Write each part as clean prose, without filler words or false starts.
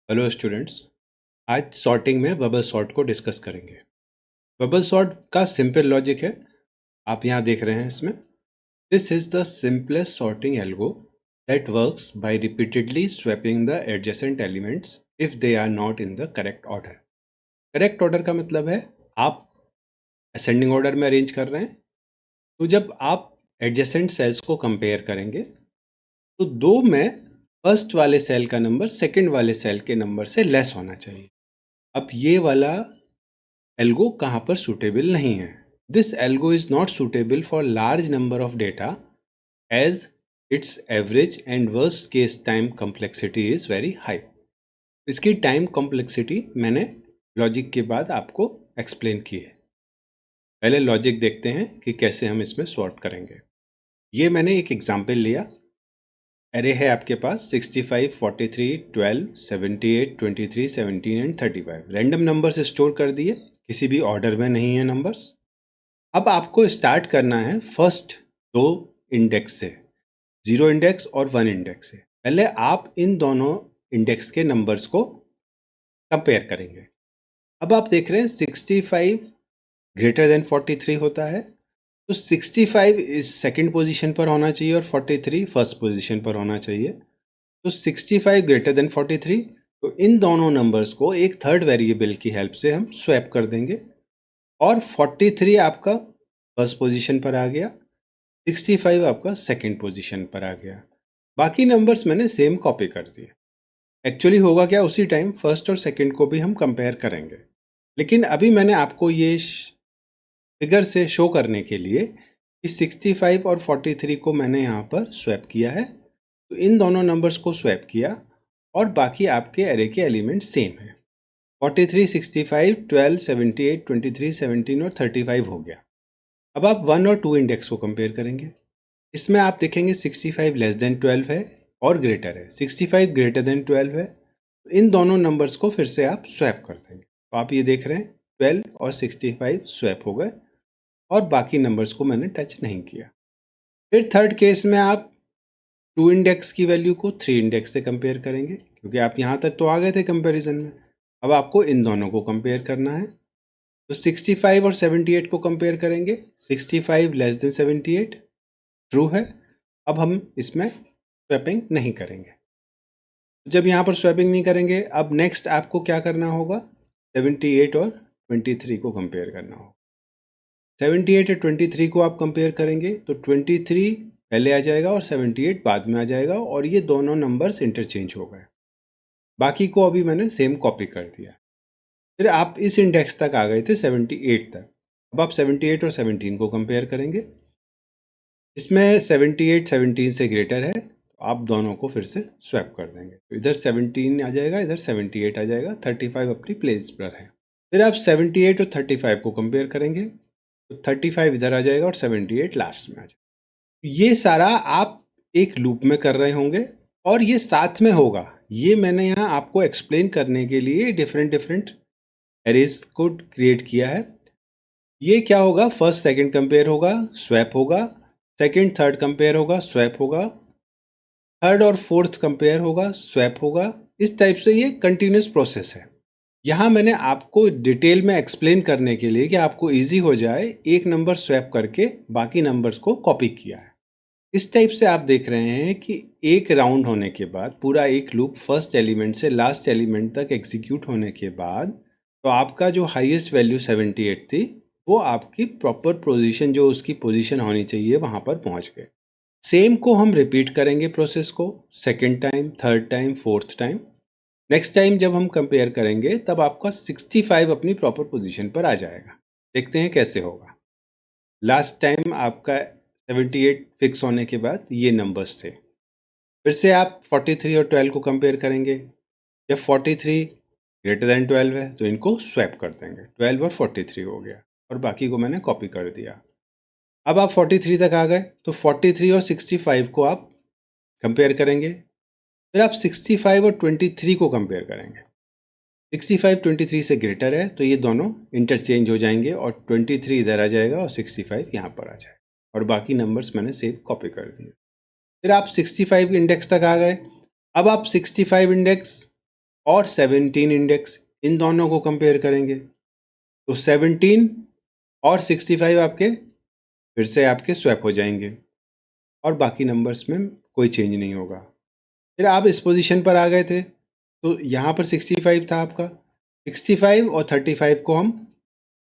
Hello students. आज sorting में bubble sort को डिस्कस करेंगे। बबल सॉर्ट का सिंपल लॉजिक है, आप यहाँ देख रहे हैं इसमें। This is the simplest sorting algo that works by repeatedly swapping the adjacent elements if they are not in the correct order. Correct order का मतलब है आप असेंडिंग ऑर्डर में अरेंज कर रहे हैं, तो जब आप एडजेसेंट सेल्स को कंपेयर करेंगे तो दो में फर्स्ट वाले सेल का नंबर सेकंड वाले सेल के नंबर से लेस होना चाहिए। अब ये वाला एल्गो कहाँ पर सूटेबल नहीं है। This algo is not suitable for large number of data as its average and worst case time complexity is very high. इसकी टाइम कॉम्प्लेक्सिटी मैंने लॉजिक के बाद आपको एक्सप्लेन की है। पहले लॉजिक देखते हैं कि कैसे हम इसमें सॉर्ट करेंगे। ये मैंने एक एग्जाम्पल लिया। एरे है आपके पास 65, 43, 12, 78, 23, 17 एंड 35। रैंडम नंबर्स स्टोर कर दिए, किसी भी ऑर्डर में नहीं है नंबर्स। अब आपको स्टार्ट करना है फर्स्ट दो इंडेक्स से, 0 इंडेक्स और 1 इंडेक्स से। पहले आप इन दोनों इंडेक्स के नंबर्स को कंपेयर करेंगे। अब आप देख रहे हैं 65 ग्रेटर देन 43 होता है, तो 65 इस सेकंड पोजीशन पर होना चाहिए और 43 फर्स्ट पोजीशन पर होना चाहिए। तो 65 ग्रेटर देन 43, तो इन दोनों नंबर्स को एक थर्ड वेरिएबल की हेल्प से हम स्वैप कर देंगे और 43 आपका फर्स्ट पोजीशन पर आ गया, 65 आपका सेकंड पोजीशन पर आ गया। बाकी नंबर्स मैंने सेम कॉपी कर दिए। एक्चुअली होगा क्या, उसी टाइम फर्स्ट और सेकंड को भी हम कंपेयर करेंगे, लेकिन अभी मैंने आपको ये फिगर से शो करने के लिए कि 65 और 43 को मैंने यहाँ पर स्वैप किया है, तो इन दोनों नंबर्स को स्वैप किया और बाकी आपके एरे के एलिमेंट सेम हैं। 43, 65, 12, 78, 23, 17 और 35 हो गया। अब आप 1 और 2 इंडेक्स को कंपेयर करेंगे। इसमें आप देखेंगे 65 लेस देन 12 है और ग्रेटर है, 65 ग्रेटर देन 12 है। तो इन दोनों नंबर्स को फिर से आप स्वैप कर देंगे। तो आप ये देख रहे हैं 12 और 65 स्वैप हो गए और बाकी नंबर्स को मैंने टच नहीं किया। फिर थर्ड केस में आप 2 इंडेक्स की वैल्यू को 3 इंडेक्स से कंपेयर करेंगे, क्योंकि आप यहाँ तक तो आ गए थे कंपैरिजन में। अब आपको इन दोनों को कंपेयर करना है, तो 65 और 78 को कंपेयर करेंगे। 65 लेस देन 78 ट्रू है। अब हम इसमें स्वैपिंग नहीं करेंगे। जब यहाँ पर स्वैपिंग नहीं करेंगे, अब नेक्स्ट आपको क्या करना होगा, 78 और 23 को कंपेयर करना होगा। 78 और 23 को आप कंपेयर करेंगे तो 23 पहले आ जाएगा और 78 बाद में आ जाएगा और ये दोनों नंबर्स इंटरचेंज हो गए। बाकी को अभी मैंने सेम कॉपी कर दिया। फिर आप इस इंडेक्स तक आ गए थे 78 तक। अब आप 78 और 17 को कंपेयर करेंगे। इसमें 78 17 से ग्रेटर है, तो आप दोनों को फिर से स्वैप कर देंगे। तो इधर 17 आ जाएगा, इधर 78 आ जाएगा, 35 अपनी प्लेस पर है। फिर आप 78 और 35 को कंपेयर करेंगे, तो 35 इधर आ जाएगा और 78 लास्ट में आ जाएगा। ये सारा आप एक लूप में कर रहे होंगे और ये साथ में होगा। ये मैंने यहाँ आपको एक्सप्लेन करने के लिए डिफरेंट एरेज को क्रिएट किया है। ये क्या होगा, फर्स्ट सेकंड कंपेयर होगा, स्वैप होगा, सेकंड थर्ड कंपेयर होगा, स्वैप होगा, थर्ड और फोर्थ कंपेयर होगा, स्वैप होगा। इस टाइप से ये कंटिन्यूस प्रोसेस है। यहाँ मैंने आपको डिटेल में एक्सप्लेन करने के लिए कि आपको इजी हो जाए, एक नंबर स्वैप करके बाकी नंबर्स को कॉपी किया है। इस टाइप से आप देख रहे हैं कि एक राउंड होने के बाद पूरा एक लूप फर्स्ट एलिमेंट से लास्ट एलिमेंट तक एग्जीक्यूट होने के बाद तो आपका जो हाईएस्ट वैल्यू 78 थी वो आपकी प्रॉपर पोजीशन, जो उसकी पोजीशन होनी चाहिए, वहाँ पर पहुँच गए। सेम को हम रिपीट करेंगे प्रोसेस को second time, third time, fourth time. Next time जब हम कंपेयर करेंगे तब आपका 65 अपनी प्रॉपर पोजीशन पर आ जाएगा। देखते हैं कैसे होगा। लास्ट टाइम आपका 78 फिक्स होने के बाद ये नंबर्स थे। फिर से आप 43 और 12 को कंपेयर करेंगे। जब 43 ग्रेटर देन 12 है तो इनको स्वैप कर देंगे, 12 और 43 हो गया और बाकी को मैंने कॉपी कर दिया। अब आप 43 तक आ गए तो 43 और 65 को आप कंपेयर करेंगे। फिर आप 65 और 23 को कंपेयर करेंगे। 65 23 से ग्रेटर है तो ये दोनों इंटरचेंज हो जाएंगे और 23 इधर आ जाएगा और 65 यहाँ पर आ जाएगा और बाकी नंबर्स मैंने सेम कॉपी कर दिए। फिर आप 65 इंडेक्स तक आ गए। अब आप 65 इंडेक्स और 17 इंडेक्स, इन दोनों को कंपेयर करेंगे तो 17 और 65 आपके फिर से आपके स्वैप हो जाएंगे और बाकी नंबर्स में कोई चेंज नहीं होगा। फिर आप इस पोजीशन पर आ गए थे तो यहाँ पर 65 था आपका, 65 और 35 को हम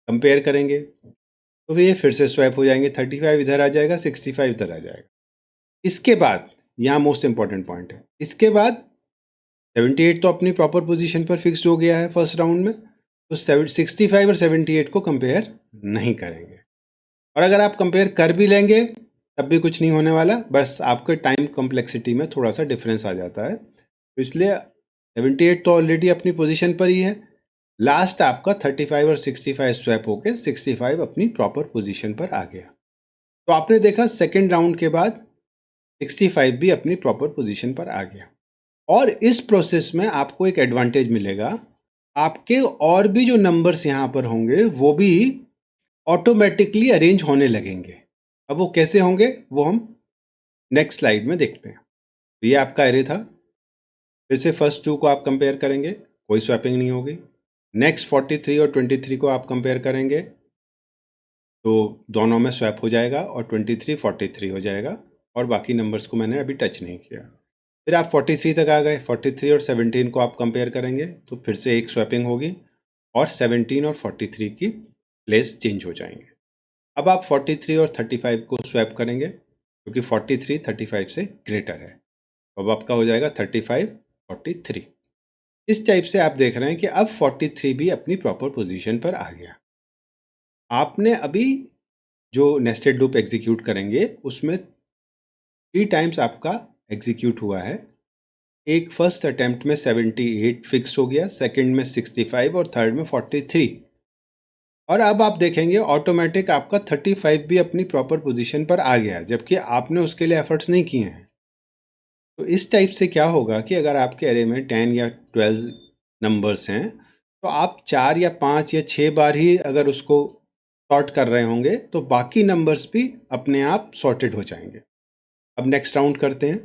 कंपेयर करेंगे तो ये फिर से स्वैप हो जाएंगे, 35 इधर आ जाएगा, 65 इधर आ जाएगा। इसके बाद यहाँ मोस्ट इंपॉर्टेंट पॉइंट है, इसके बाद 78 तो अपनी प्रॉपर पोजीशन पर फिक्स हो गया है फर्स्ट राउंड में, तो 65 और 78 को कंपेयर नहीं करेंगे। और अगर आप कंपेयर कर भी लेंगे तब भी कुछ नहीं होने वाला, बस आपके टाइम कॉम्प्लेक्सिटी में थोड़ा सा डिफरेंस आ जाता है। तो इसलिए 78 तो ऑलरेडी अपनी पोजीशन पर ही है, लास्ट आपका 35 और 65 स्वैप होके 65 अपनी प्रॉपर पोजीशन पर आ गया। तो आपने देखा सेकेंड राउंड के बाद 65 भी अपनी प्रॉपर पोजीशन पर आ गया। और इस प्रोसेस में आपको एक एडवांटेज मिलेगा, आपके और भी जो नंबर्स यहाँ पर होंगे वो भी ऑटोमेटिकली अरेंज होने लगेंगे। अब वो कैसे होंगे वो हम नेक्स्ट स्लाइड में देखते हैं। तो ये आपका एरे था, फिर से फर्स्ट 2 को आप कंपेयर करेंगे, कोई स्वैपिंग नहीं होगी। नेक्स्ट 43 और 23 को आप कंपेयर करेंगे तो दोनों में स्वैप हो जाएगा और 23 43 हो जाएगा और बाकी नंबर्स को मैंने अभी टच नहीं किया। फिर आप 43 तक आ गए, 43 और 17 को आप कंपेयर करेंगे तो फिर से एक स्वैपिंग होगी और 17 और 43 की प्लेस चेंज हो जाएंगे। अब आप 43 और 35 को स्वैप करेंगे क्योंकि 43 35 से ग्रेटर है, अब आपका हो जाएगा 35 43। इस टाइप से आप देख रहे हैं कि अब 43 भी अपनी प्रॉपर पोजीशन पर आ गया। आपने अभी जो नेस्टेड लूप एग्जीक्यूट करेंगे उसमें 3 टाइम्स आपका एग्जीक्यूट हुआ है। एक फर्स्ट अटेम्प्ट में 78 फिक्स हो गया, सेकंड में 65 और थर्ड में 43। और अब आप देखेंगे ऑटोमेटिक आपका 35 भी अपनी प्रॉपर पोजीशन पर आ गया, जबकि आपने उसके लिए एफर्ट्स नहीं किए हैं। तो इस टाइप से क्या होगा कि अगर आपके एरे में 10 या 12 नंबर्स हैं तो आप 4 या 5 या 6 बार ही अगर उसको सॉर्ट कर रहे होंगे तो बाकी नंबर्स भी अपने आप सॉर्टेड हो जाएंगे। अब नेक्स्ट राउंड करते हैं।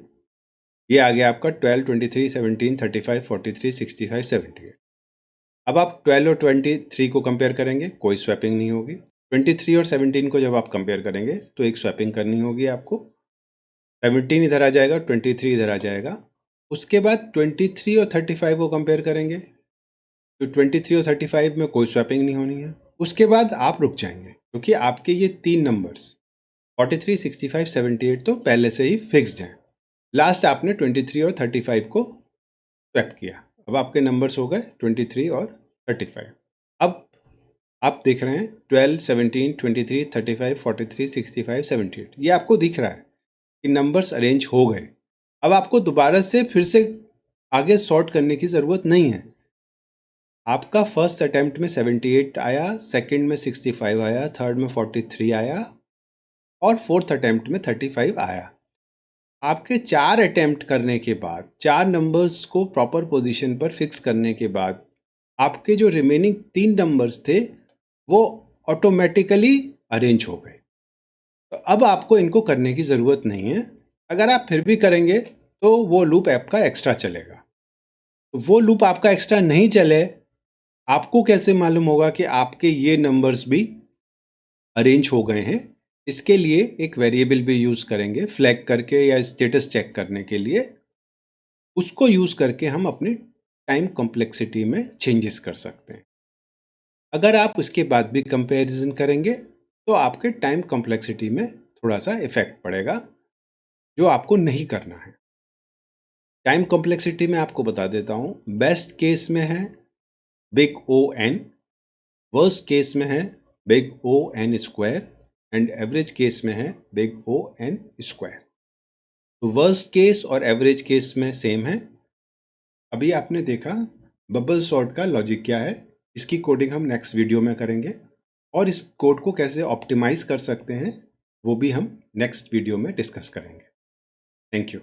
ये आ गया आपका 12, 23, 17, 35, 43, 65, 78। अब आप 12 और 23 को कंपेयर करेंगे, कोई स्वैपिंग नहीं होगी। 23 और 17 को जब आप कंपेयर करेंगे तो एक स्वैपिंग करनी होगी आपको। 17 इधर आ जाएगा, 23 इधर आ जाएगा। उसके बाद 23 और 35 को कंपेयर करेंगे तो 23 और 35 में कोई स्वैपिंग नहीं होनी है। उसके बाद आप रुक जाएंगे क्योंकि आपके ये 3 नंबर्स 43, 65, 78 तो पहले से ही फिक्स्ड हैं। लास्ट आपने 23 और 35 को स्वैप किया, अब आपके नंबर्स हो गए 23 और 35। अब आप देख रहे हैं 12, 17, 23, 35, 43, 65, 78, ये आपको दिख रहा है कि नंबर्स अरेंज हो गए। अब आपको दोबारा से फिर से आगे सॉर्ट करने की ज़रूरत नहीं है। आपका फर्स्ट अटेम्प्ट में 78 आया, सेकंड में 65 आया, थर्ड में 43 आया और फोर्थ अटेम्प्ट में 35 आया। आपके 4 अटेम्प्ट करने के बाद, 4 नंबर्स को प्रॉपर पोजीशन पर फिक्स करने के बाद आपके जो रिमेनिंग 3 नंबर्स थे वो ऑटोमेटिकली अरेंज हो गए। तो अब आपको इनको करने की ज़रूरत नहीं है। अगर आप फिर भी करेंगे तो वो लूप आपका एक्स्ट्रा चलेगा। तो वो लूप आपका एक्स्ट्रा नहीं चले, आपको कैसे मालूम होगा कि आपके ये नंबर्स भी अरेंज हो गए हैं? इसके लिए एक वेरिएबल भी यूज़ करेंगे फ्लैग करके या स्टेटस चेक करने के लिए। उसको यूज़ करके हम अपनी टाइम कॉम्प्लेक्सिटी में चेंजेस कर सकते हैं। अगर आप उसके बाद भी कंपैरिजन करेंगे तो आपके टाइम कॉम्प्लेक्सिटी में थोड़ा सा इफेक्ट पड़ेगा, जो आपको नहीं करना है। टाइम कॉम्प्लेक्सिटी में आपको बता देता हूँ, बेस्ट केस में है big O n, worst case में है big O n square and average case में है बिग O n स्क्वायर। तो वर्स्ट केस और एवरेज केस में सेम है। अभी आपने देखा बबल सॉर्ट का लॉजिक क्या है, इसकी कोडिंग हम नेक्स्ट वीडियो में करेंगे और इस कोड को कैसे ऑप्टिमाइज कर सकते हैं वो भी हम नेक्स्ट वीडियो में डिस्कस करेंगे। Thank you.